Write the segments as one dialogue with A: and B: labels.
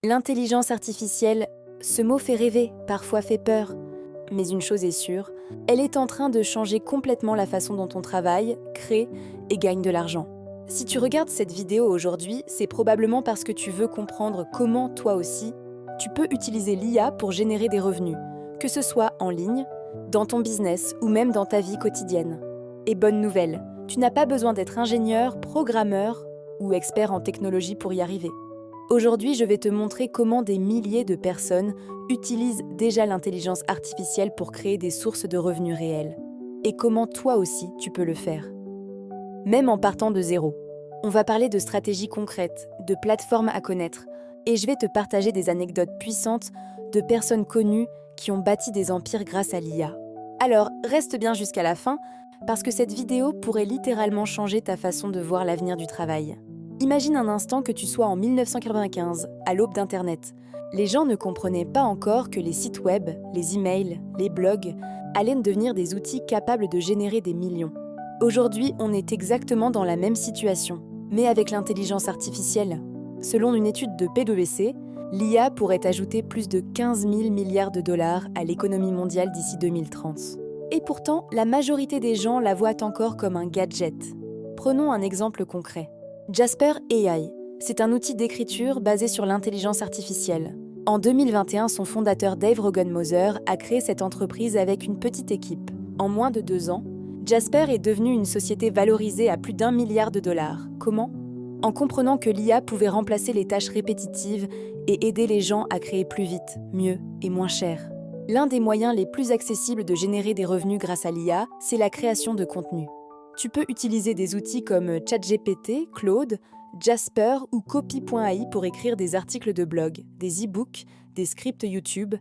A: L'intelligence artificielle, ce mot fait rêver, parfois fait peur. Mais une chose est sûre, elle est en train de changer complètement la façon dont on travaille, crée et gagne de l'argent. Si tu regardes cette vidéo aujourd'hui, c'est probablement parce que tu veux comprendre comment, toi aussi, tu peux utiliser l'IA pour générer des revenus, que ce soit en ligne, dans ton business ou même dans ta vie quotidienne. Et bonne nouvelle, tu n'as pas besoin d'être ingénieur, programmeur ou expert en technologie pour y arriver. Aujourd'hui, je vais te montrer comment des milliers de personnes utilisent déjà l'intelligence artificielle pour créer des sources de revenus réels. Et comment toi aussi tu peux le faire. Même en partant de zéro. On va parler de stratégies concrètes, de plateformes à connaître, et je vais te partager des anecdotes puissantes de personnes connues qui ont bâti des empires grâce à l'IA. Alors, reste bien jusqu'à la fin, parce que cette vidéo pourrait littéralement changer ta façon de voir l'avenir du travail. Imagine un instant que tu sois en 1995, à l'aube d'Internet. Les gens ne comprenaient pas encore que les sites web, les emails, les blogs allaient devenir des outils capables de générer des millions. Aujourd'hui, on est exactement dans la même situation, mais avec l'intelligence artificielle. Selon une étude de PwC, l'IA pourrait ajouter plus de 15 000 milliards de dollars à l'économie mondiale d'ici 2030. Et pourtant, la majorité des gens la voient encore comme un gadget. Prenons un exemple concret. Jasper AI, c'est un outil d'écriture basé sur l'intelligence artificielle. En 2021, son fondateur Dave Rogan-Moser a créé cette entreprise avec une petite équipe. En moins de 2 ans, Jasper est devenu une société valorisée à plus d'1 milliard de dollars. Comment ? En comprenant que l'IA pouvait remplacer les tâches répétitives et aider les gens à créer plus vite, mieux et moins cher. L'un des moyens les plus accessibles de générer des revenus grâce à l'IA, c'est la création de contenu. Tu peux utiliser des outils comme ChatGPT, Claude, Jasper ou Copy.ai pour écrire des articles de blog, des e-books, des scripts YouTube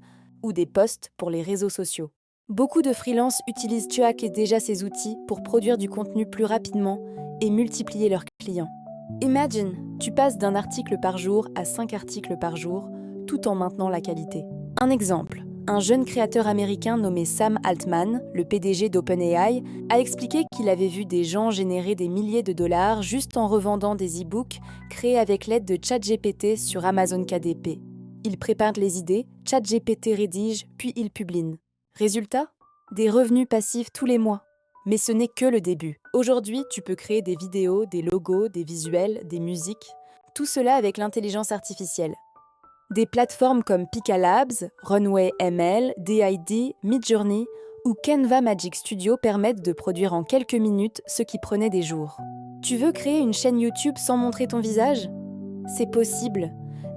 A: ou des posts pour les réseaux sociaux. Beaucoup de freelances utilisent Tuak et déjà ces outils pour produire du contenu plus rapidement et multiplier leurs clients. Imagine, tu passes d'un article par jour à 5 articles par jour, tout en maintenant la qualité. Un exemple. Un jeune créateur américain nommé Sam Altman, le PDG d'OpenAI, a expliqué qu'il avait vu des gens générer des milliers de dollars juste en revendant des e-books créés avec l'aide de ChatGPT sur Amazon KDP. Il prépare les idées, ChatGPT rédige, puis il publie. Résultat ? Des revenus passifs tous les mois. Mais ce n'est que le début. Aujourd'hui, tu peux créer des vidéos, des logos, des visuels, des musiques, tout cela avec l'intelligence artificielle. Des plateformes comme Pika Labs, Runway ML, DID, Midjourney ou Canva Magic Studio permettent de produire en quelques minutes ce qui prenait des jours. Tu veux créer une chaîne YouTube sans montrer ton visage ? C'est possible.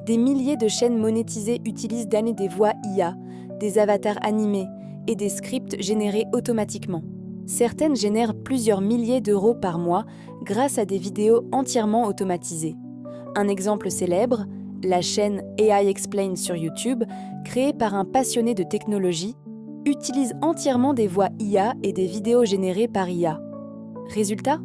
A: Des milliers de chaînes monétisées utilisent des voix IA, des avatars animés et des scripts générés automatiquement. Certaines génèrent plusieurs milliers d'euros par mois grâce à des vidéos entièrement automatisées. Un exemple célèbre, la chaîne AI Explained sur YouTube, créée par un passionné de technologie, utilise entièrement des voix IA et des vidéos générées par IA. Résultat ?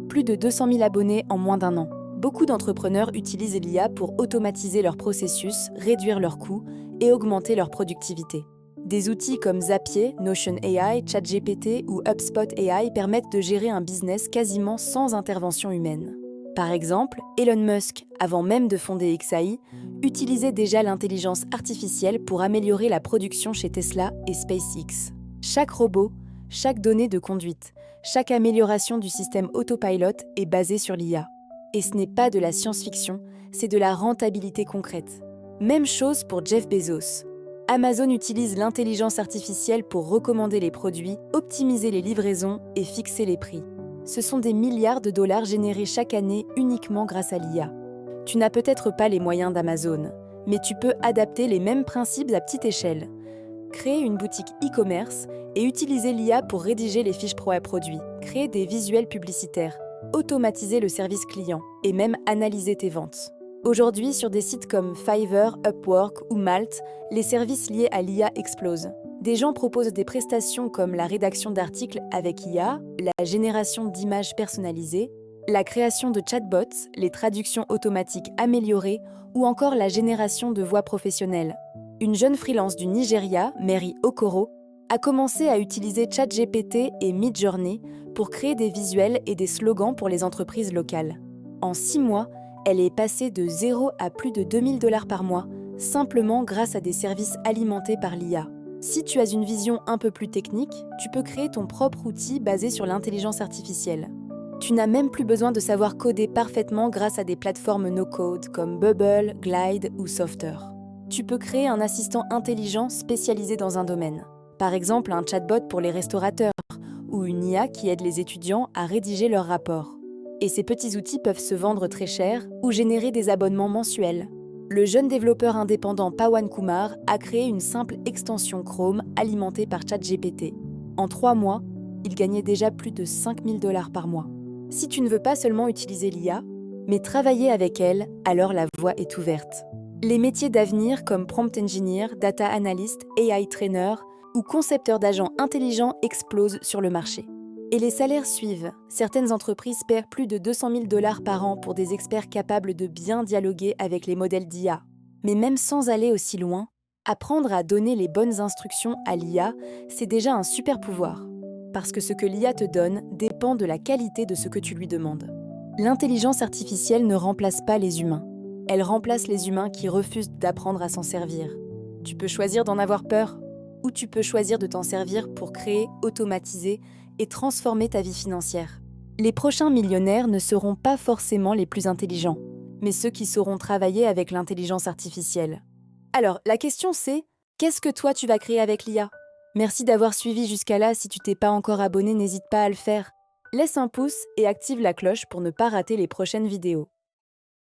A: Plus de 200 000 abonnés en moins d'1 an. Beaucoup d'entrepreneurs utilisent l'IA pour automatiser leurs processus, réduire leurs coûts et augmenter leur productivité. Des outils comme Zapier, Notion AI, ChatGPT ou HubSpot AI permettent de gérer un business quasiment sans intervention humaine. Par exemple, Elon Musk, avant même de fonder XAI, utilisait déjà l'intelligence artificielle pour améliorer la production chez Tesla et SpaceX. Chaque robot, chaque donnée de conduite, chaque amélioration du système autopilot est basée sur l'IA. Et ce n'est pas de la science-fiction, c'est de la rentabilité concrète. Même chose pour Jeff Bezos. Amazon utilise l'intelligence artificielle pour recommander les produits, optimiser les livraisons et fixer les prix. Ce sont des milliards de dollars générés chaque année uniquement grâce à l'IA. Tu n'as peut-être pas les moyens d'Amazon, mais tu peux adapter les mêmes principes à petite échelle. Créer une boutique e-commerce et utiliser l'IA pour rédiger les fiches pro à produits, créer des visuels publicitaires, automatiser le service client et même analyser tes ventes. Aujourd'hui, sur des sites comme Fiverr, Upwork ou Malt, les services liés à l'IA explosent. Des gens proposent des prestations comme la rédaction d'articles avec IA, la génération d'images personnalisées, la création de chatbots, les traductions automatiques améliorées ou encore la génération de voix professionnelles. Une jeune freelance du Nigeria, Mary Okoro, a commencé à utiliser ChatGPT et Midjourney pour créer des visuels et des slogans pour les entreprises locales. En 6 mois, elle est passée de 0 à plus de 2 000 $ par mois, simplement grâce à des services alimentés par l'IA. Si tu as une vision un peu plus technique, tu peux créer ton propre outil basé sur l'intelligence artificielle. Tu n'as même plus besoin de savoir coder parfaitement grâce à des plateformes no-code comme Bubble, Glide ou Softer. Tu peux créer un assistant intelligent spécialisé dans un domaine. Par exemple, un chatbot pour les restaurateurs ou une IA qui aide les étudiants à rédiger leurs rapports. Et ces petits outils peuvent se vendre très cher ou générer des abonnements mensuels. Le jeune développeur indépendant Pawan Kumar a créé une simple extension Chrome alimentée par ChatGPT. En 3 mois, il gagnait déjà plus de 5 000 $ par mois. Si tu ne veux pas seulement utiliser l'IA, mais travailler avec elle, alors la voie est ouverte. Les métiers d'avenir comme prompt engineer, data analyst, AI trainer ou concepteur d'agents intelligents explosent sur le marché. Et les salaires suivent. Certaines entreprises paient plus de 200 000 $ par an pour des experts capables de bien dialoguer avec les modèles d'IA. Mais même sans aller aussi loin, apprendre à donner les bonnes instructions à l'IA, c'est déjà un super pouvoir. Parce que ce que l'IA te donne dépend de la qualité de ce que tu lui demandes. L'intelligence artificielle ne remplace pas les humains. Elle remplace les humains qui refusent d'apprendre à s'en servir. Tu peux choisir d'en avoir peur, ou tu peux choisir de t'en servir pour créer, automatiser et transformer ta vie financière. Les prochains millionnaires ne seront pas forcément les plus intelligents, mais ceux qui sauront travailler avec l'intelligence artificielle. Alors, la question c'est, qu'est-ce que toi tu vas créer avec l'IA ? Merci d'avoir suivi jusqu'à là. Si tu t'es pas encore abonné, n'hésite pas à le faire. Laisse un pouce et active la cloche pour ne pas rater les prochaines vidéos.